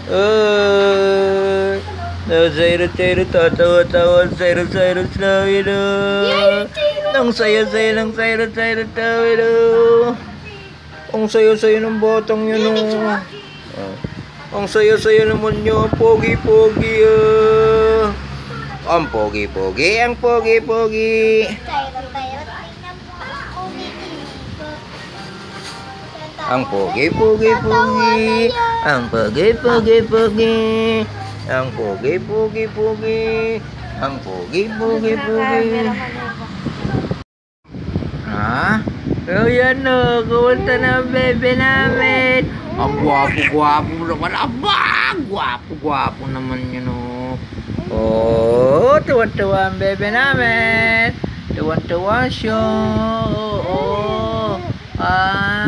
Oh, no, Cyrus, tatawa-tawa, Cyrus namin, oh. Ang saya-saya ng Cyrus namin, oh. Ang saya-saya ng batang yun, oh. Ang saya-saya naman niyo, pogi-pogi, oh. Ang pogi-pogi, ang pogi-pogi. Ang pogi-pogi-pogi, ang pogi-pogi-pogi, ang pogi-pogi-pogi, ang pogi-pogi-pogi. Ha? Oh, yan o, kumusta na ang bebe namin? Ang gwapo-gwapo naman, aba! Gwapo-gwapo naman yun o. Oh, tuwa-tuwa ang bebe namin. Tuwa-tuwa siya. Oo.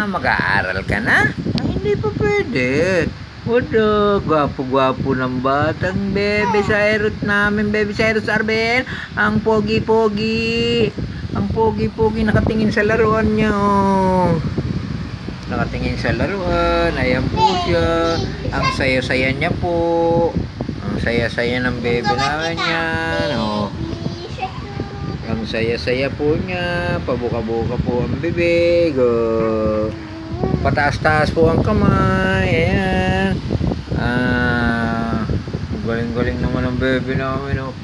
Mag-aaral ka na? Ay, hindi pa pwede. Wala, gwapo-gwapo ng batang bebe Cyrus namin, bebe Cyrus Arbel. Ang pogi-pogi. Ang pogi-pogi, nakatingin sa laruan niya, oh. Nakatingin sa laruan. Ayan po siya. Ang saya-saya niya po. Ang saya-saya ng bebe namin yan, oh. Ang saya-saya po niya. Pabuka-buka po ang bibig. Oh. Pataas-taas po ang kamay. Ayan. Galing-galing naman ang bebe namin. Oh.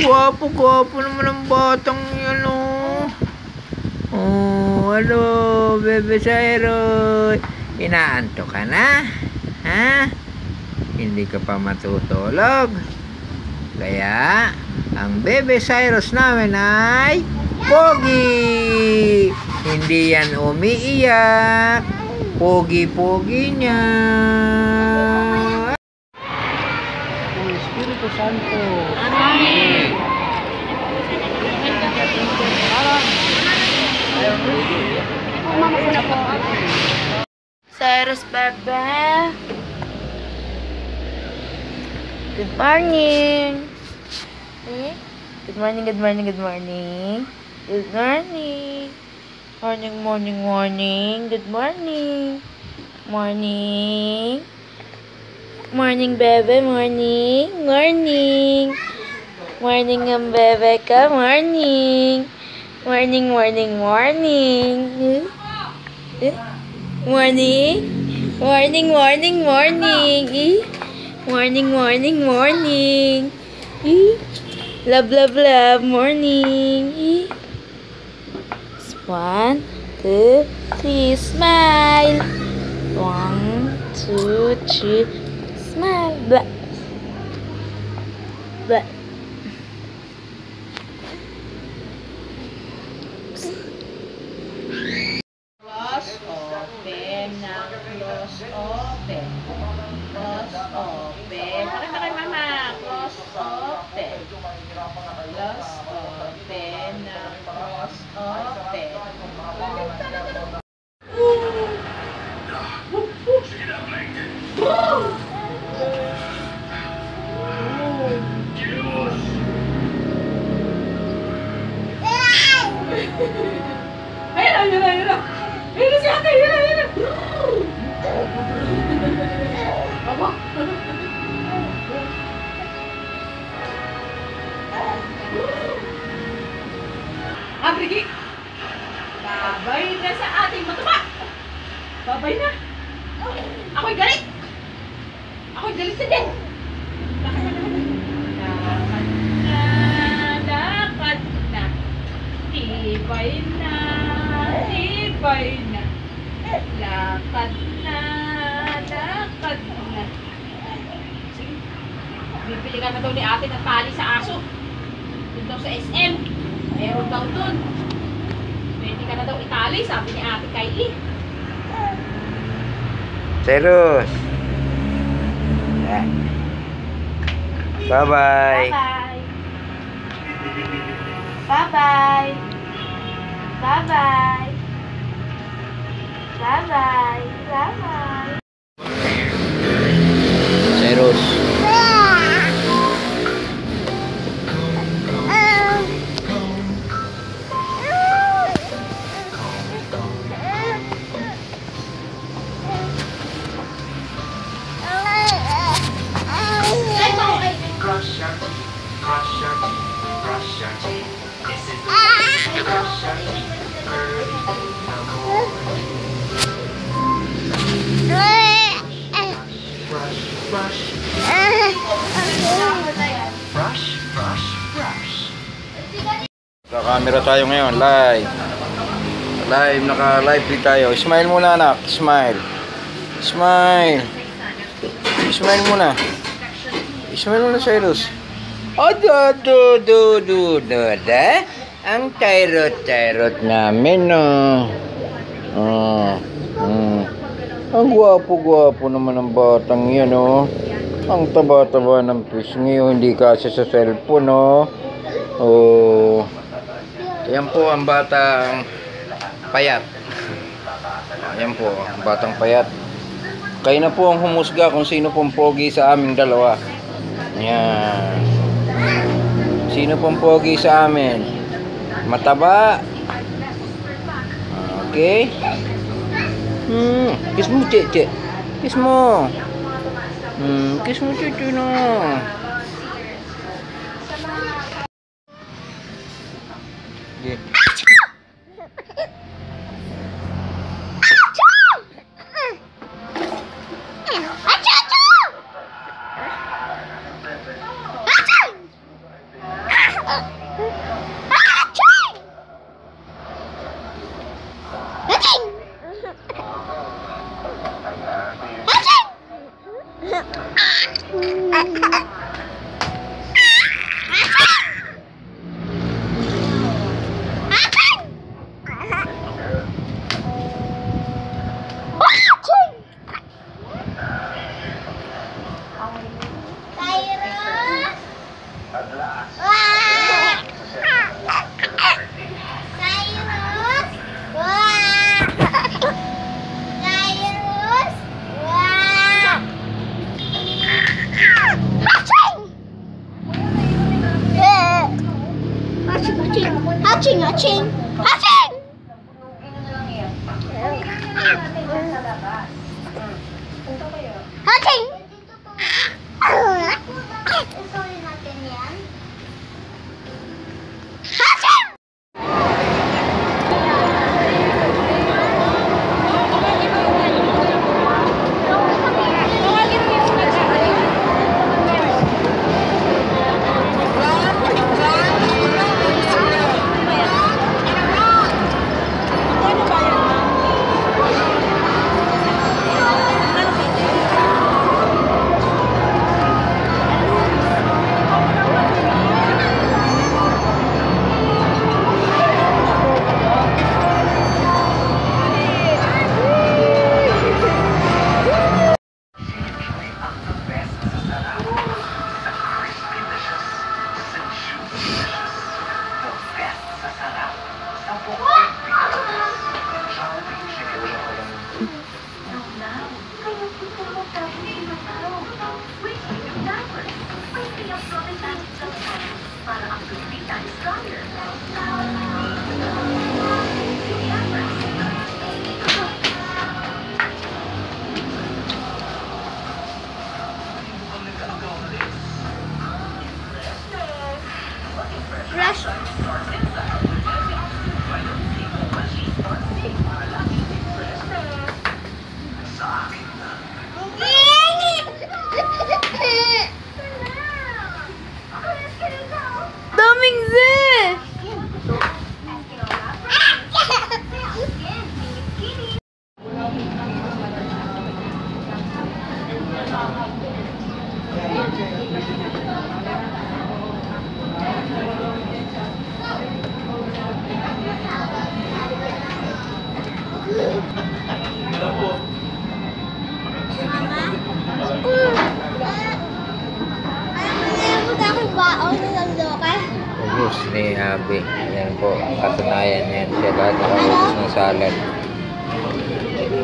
Gwapo-gwapo naman ang batang yan. Oh, hello, bebe Cyrus. Inaanto ka na? Ha? Hindi ka pa matutulog? Kaya, ang bebe Cyrus namin ay pogi! Hindi yan umiiyak. Pogi-pogi niya. Espiritu Santo. Amen. Cyrus bebe. Good morning. Good morning, good morning, good morning. Good morning. Morning, morning, morning. Good morning. Morning. Morning, bebe. Morning. Morning. Morning ang bebe ka. Morning. Morning, morning, morning. Morning. Morning, morning, morning. Morning, morning, morning. Love, love, love. Morning. 1, 2, 3, smile. 1, 2, 3, smile. Blah. Blah. Close, open, na close, open. Close, open. Maray, mama. Close, open. Close, open, na close, open. Ayun na. Ayun si ate, ayun na. Aba. Brigi. Babay na sa ating mataba. Babay na. Ako'y galit. Ako'y galit na din. Lakad na. Tibay na. Lakad na. Sige. Bibili ka na daw ni ate ng tali sa aso. Doon daw sa SM. Meron daw doon. Pwede ka na daw itali, sabi ni ate Kylie. Cyrus. Bye-bye. Bye-bye. Bye-bye. Bye-bye. Bye-bye. Cyrus. Camera tayo ngayon, live. Live, naka-live din tayo. Smile muna anak, smile. Smile. Smile muna. Smile muna, Cyrus. Oh, do. Ang tairot namin, no. Ang gwapo naman ng batang yan, no. Ang taba-taba ng pisngi, hindi kasi sa cellphone, no. Oh. Yan po ang batang payat. Yan po, ang batang payat. Kayo na po ang humusga kung sino pong pogi sa aming dalawa. Yan. Sino pong pogi sa amin? Mataba. Okay. Kiss mo, Cece. Kiss mo. Kiss mo, Cece, no. Yeah. Hatching! Ubus ni Abby. Yan po, katunayan yan. Siya lahat nakaubos ng salad.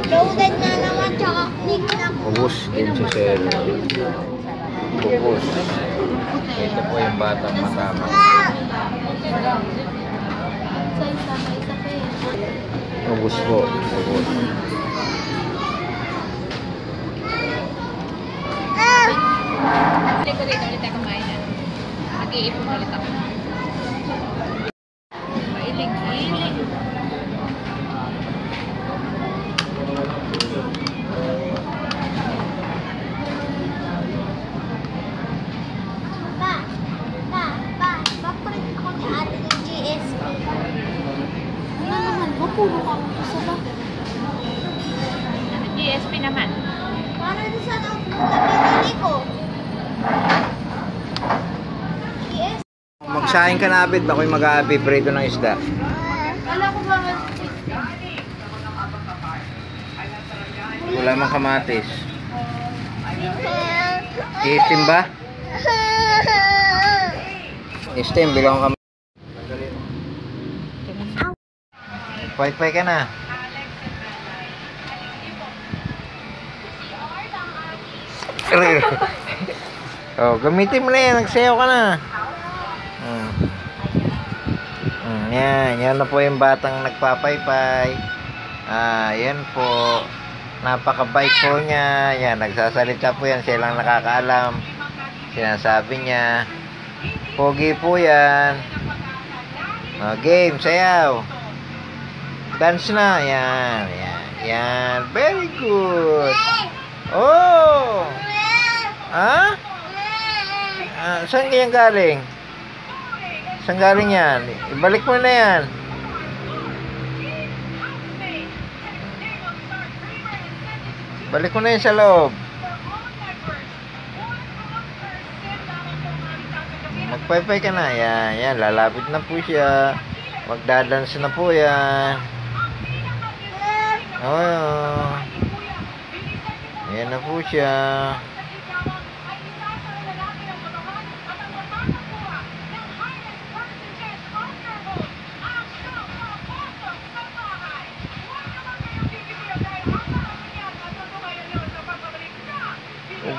Loaded na naman, tsaka click na. Ubus din si Sir. Ubus. Ito po yung batang matama. Ubus po. Ubus. Ulit ako kumain na. Mag-iipon ulit ako. school. GSP naman. Para doon sa pinili ko. Yes. Magsahin ka na, Abid. Ako'y mag-aabi prito ng isda. Wala ko ba Wala mang kamatis. Iistim ba? Istim, bilang kami. Pay-pay ka na. Oh, gamitin mo na yan. Nagsayaw ka na. Yan na po yung batang nagpapaypay. Yan po. Napakabait po niya. Yan, nagsasalita po yan. Siya lang nakakaalam. Sinasabi niya. Pogi po yan. Game, sayaw. Dance na. Yan. Yan. Very good. Oh! Ha? Saan yan galing? Saan galing yan? Ibalik mo na yan. Balik mo na yan sa loob. Magpaypay ka na. Yan. Lalapit na po siya. Magdadance na po yan. Oh. Yan na po siya.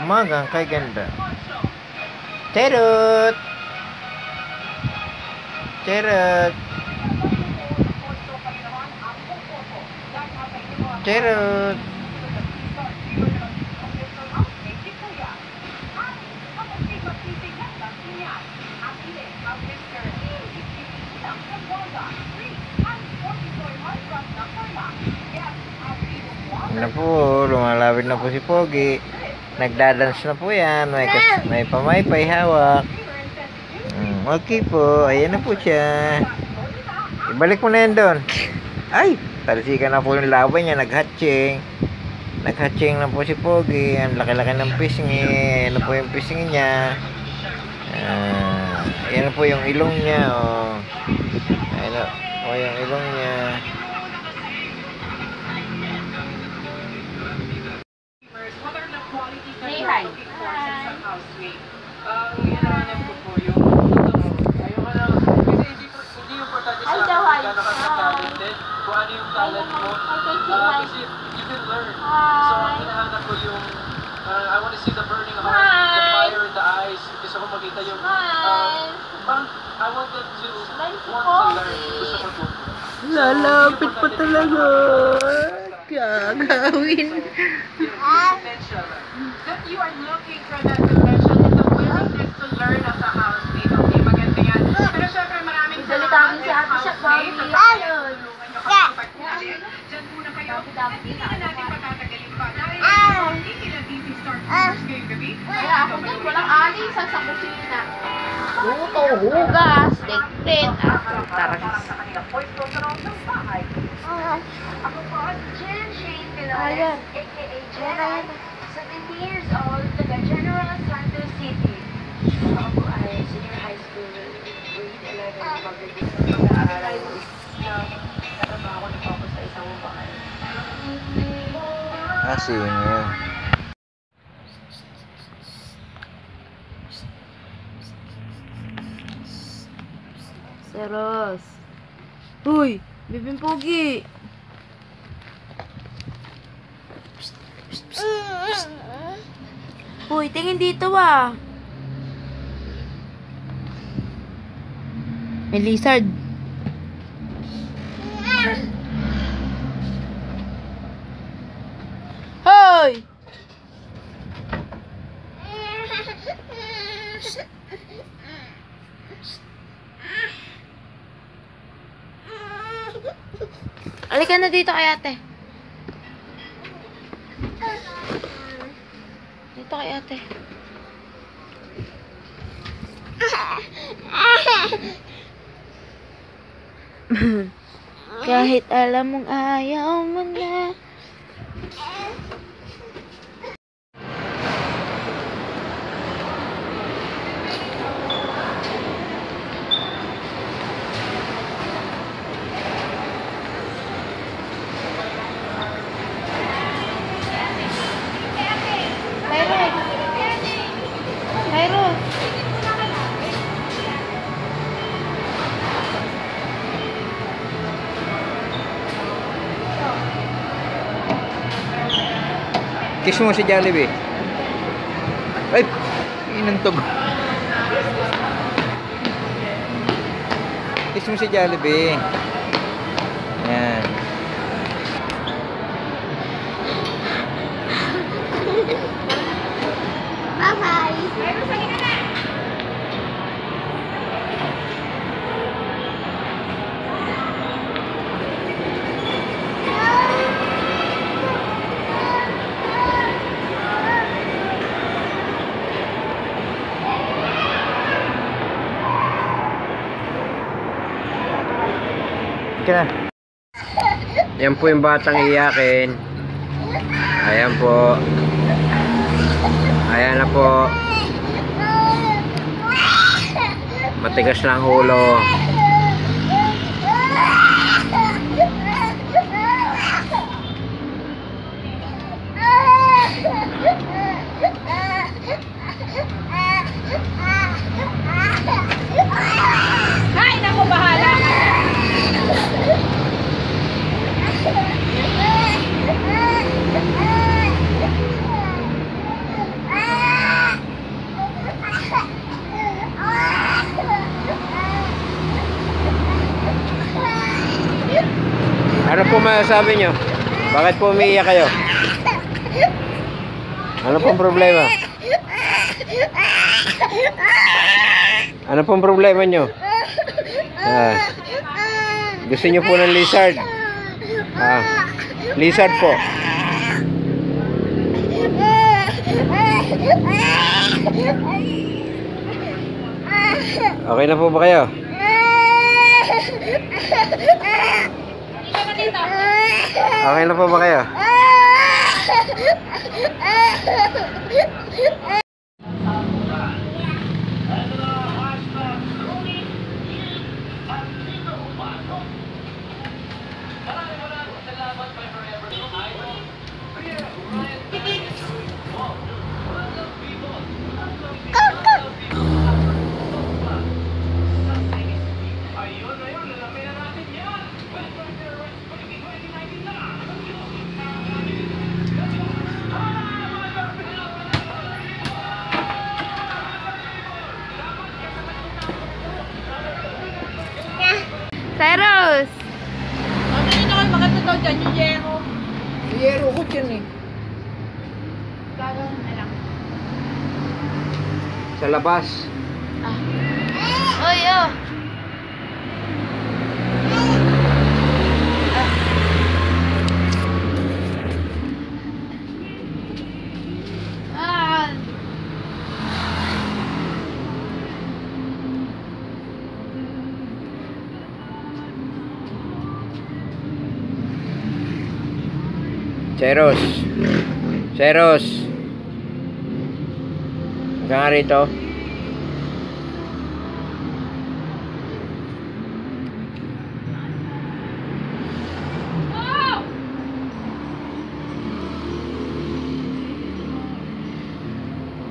Umagang kay ganda. Charot! Charot! Charot! Yan na po, lumalapit na po si Pogi. Nagdadance na po yan. May pamaypay hawak. Okay po, ayan na po siya. Ibalik mo na yan doon. Ay, talsikan na po yung laban niya. Nag-hatching na po si Pogi. Ang laki-laki ng pisngi. Ayan na po yung pisngi niya. Ayan na po yung ilong niya. Ayan na po yung ilong niya. Say hi. Hinahanap ko po yung ayoko na kasi hindi importante sa akin kung gaano ka talented, kung ano yung talent mo, kasi you can learn. So hinahanap ko yung I want to see the burning heart, the fire in the eyes. Gusto ko makita yung I wanted to want to learn. Gusto ko po. Lalapit pa talaga. Gagawin. Potential. That you are looking for that potential and the willingness to learn as a housemate. Okay, maganda yan. Pero syempre maraming Salitahan si Ate Shak, Bobby. Ayun. Diyan muna kayo. Hindi na natin patatagalin pa. Dahil hindi nila busy start first ngayong gabi. Kaya ako dun, walang alis sa kusina. Luto, hugas, degpet. Taragis. Sa kanilang voice pro sa loob ng bahay. Ako po, Jen Shane Ayan. Pilares, a.k.a. Jen, 17 years old, taga General Santos City. Ako po ay senior high school, grade 11, mag-aaral. Narabaho na po ako sa isang bahay. Sino yun? Seros. Uy, Bibing Pogi. Uy, tingin dito ah. May lizard. Hoy! Halika na dito kay ate. Dito kay ate. Kahit alam mong ayaw mo na. Mayroon. Kiss mo si Jollibee. Ay! Inantog. Kiss mo si Jollibee. Yan. Bye-bye. Ka. Yan po yung batang iyakin. Ayan po. Ayan na po. Matigas lang ulo. Ay, naku, bahala ka. Ano po masasabi nyo? Bakit po umiiyak kayo? Ano pong problema? Ano pong problema nyo? Gusto nyo po ng lizard? Lizard po. Okay na po ba kayo? Okay na po ba kayo? Cyrus! Mamili na kayo, maganda daw dyan yung yero. Yero ko dyan eh. Gagawin na lang. Sa labas. Oy, oh! Cyrus. Cyrus. Huwag ka nga rito.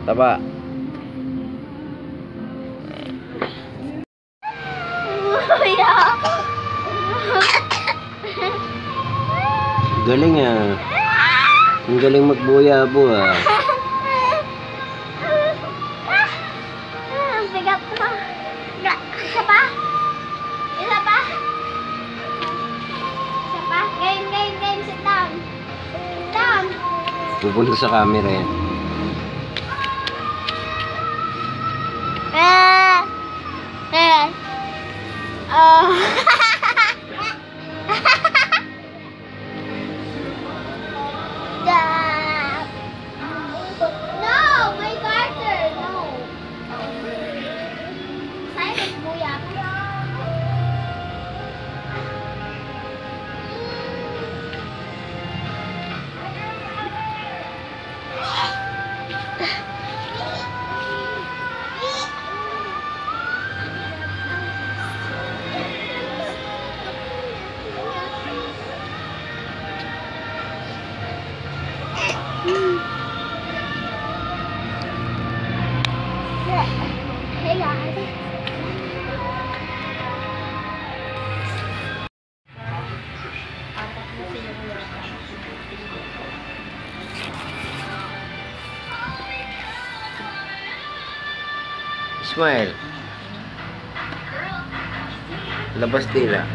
Taba. Galing ah. Ang galing magbuyabo ah. Bigat na. Isa pa? Isa pa? Isa pa? Game. Sit down. Sit down. Pupunta sa camera yan. No, my garter. No. Cyrus, buya. Smile. Labas tila.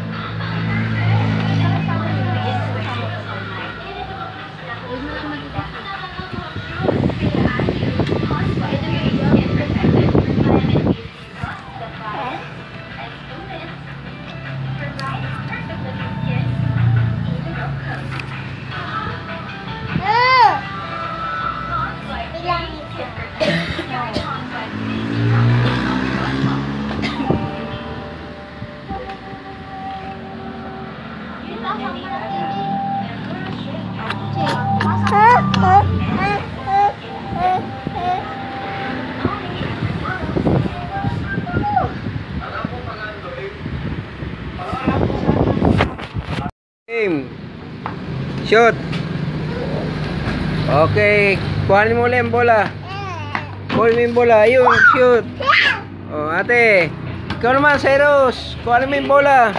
Game. Shoot. Okay. Kuhanin mo ulit ang bola. Kuhanin mo yung bola. Ayun, shoot. Oh, ate. Ikaw naman, Cyrus. Kuhanin mo yung bola.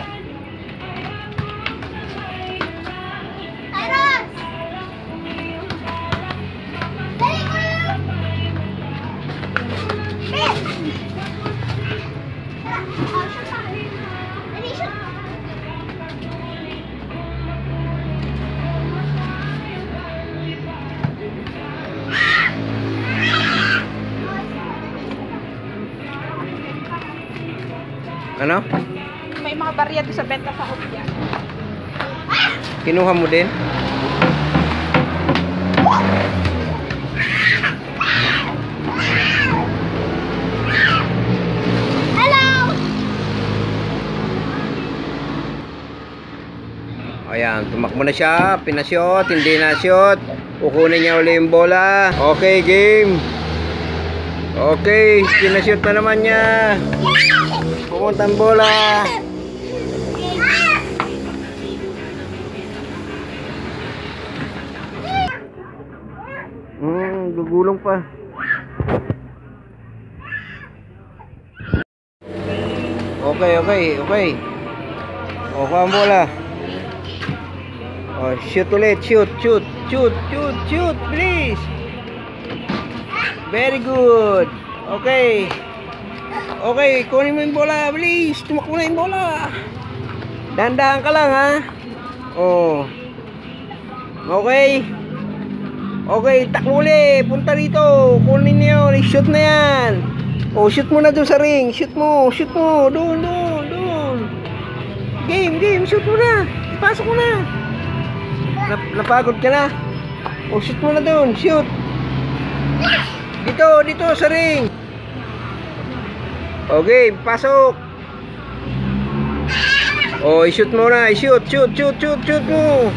Ano? May mga barya doon sa benta sa hopya. Kinuha mo din? Hello! Ayan, tumakbo na siya. Pinasyot, hindi na shoot. Kukunin niya uli yung bola. Okay, game. Okay, pinasyot na naman niya. Pumunta ang bola. Gugulong pa. Okay, okay, okay. O, kuha ang bola. O, shoot ulit. Shoot, shoot, shoot, shoot, shoot. Please. Very good. Okay. Okay, kunin mo yung bola, please. Tumakbo na yung bola. Dahan-dahan ka lang, ha? Oh. Okay. Okay, takbo ulit. Punta rito. Kunin niyo. Shoot na yan. Oh, shoot mo na doon sa ring. Shoot mo. Shoot mo. Doon, doon, doon. Game, game. Shoot mo na. Ipasok mo na. Napagod ka na. Oh, shoot mo na doon. Shoot. Dito, dito sa ring. Okay, pasok. Oh, i-shoot mo na. I-shoot, shoot, shoot, shoot, shoot mo.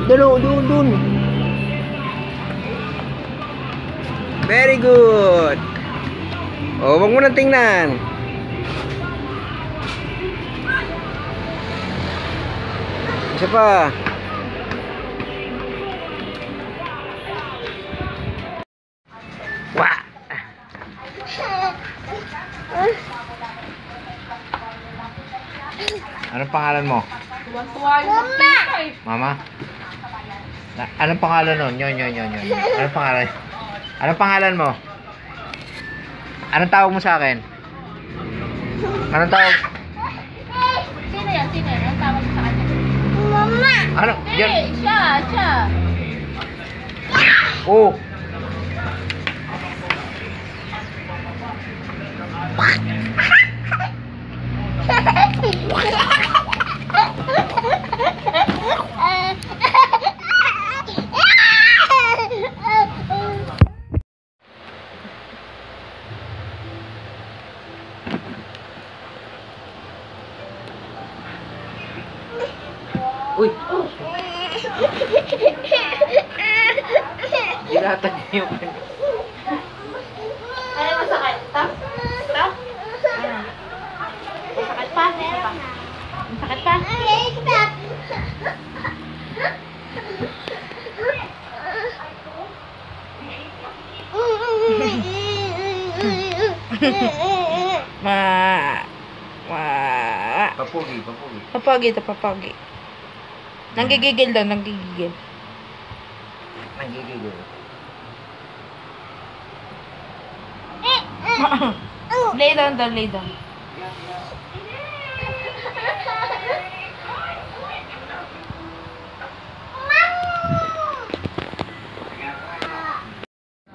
Doon, doon, doon. Very good. Oh, wag mo nang tingnan. Isa pa. Wah. Anong pangalan mo? Tuwan-tuwa yung makita eh. Mama? Anong pangalan nun? Nyon. Anong pangalan? Anong pangalan mo? Anong tawag mo sa akin? Anong tawag? Sino yan? Sino yan? Ang tawag sa kanya? Mama! Ano? Yan. Hindi, siya. Oh. Uy. Dilatan niyo yung... Ano masakit? Ito? Ito? Masakit pa? Masakit pa? Papugi. Papagi ito, papagi. Nanggigigil daw, nanggigigil. Nagigigil. Lay down daw, lay down.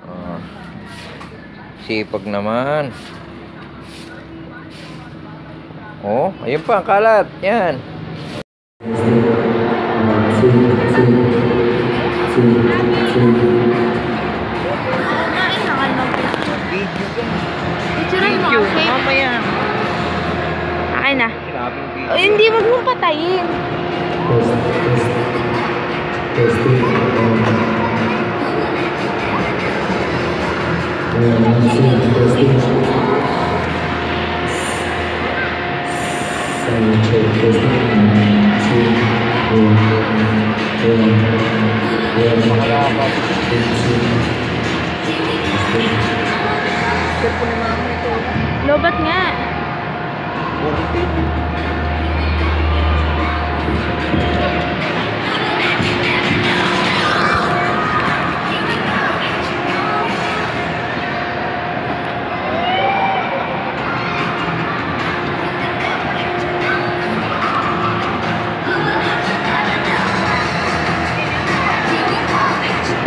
Oh. Sipag naman. Oh, ayun pa, kalat. Yan. Video ka. Picturean mo kasi. Mamaya. Akin na. Sinabing video. Oh, hindi, wag mong patayin. Lobat nga.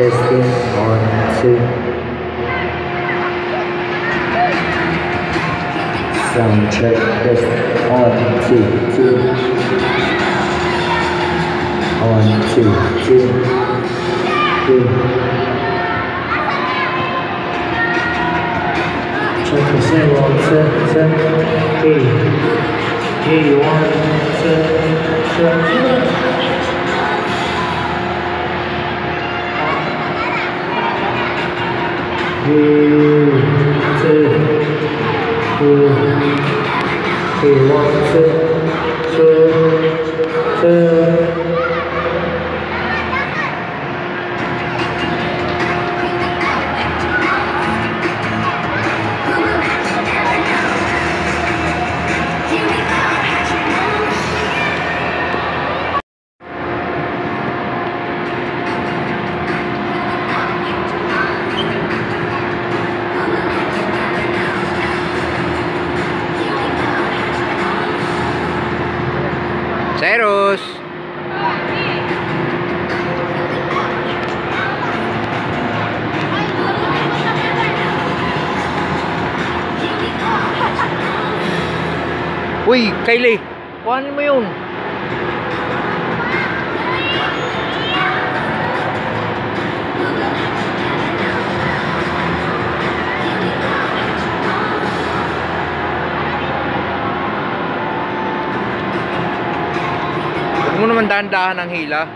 Testing 1, 2. Sound check. Test 1, 2, 2. 1, 2, 2. 2. Check the same one. Set. Hey, 1, set. Cyrus. Uy, Kylie. Kuhanin mo yun. Huwag mo naman dahan-dahan ang hila.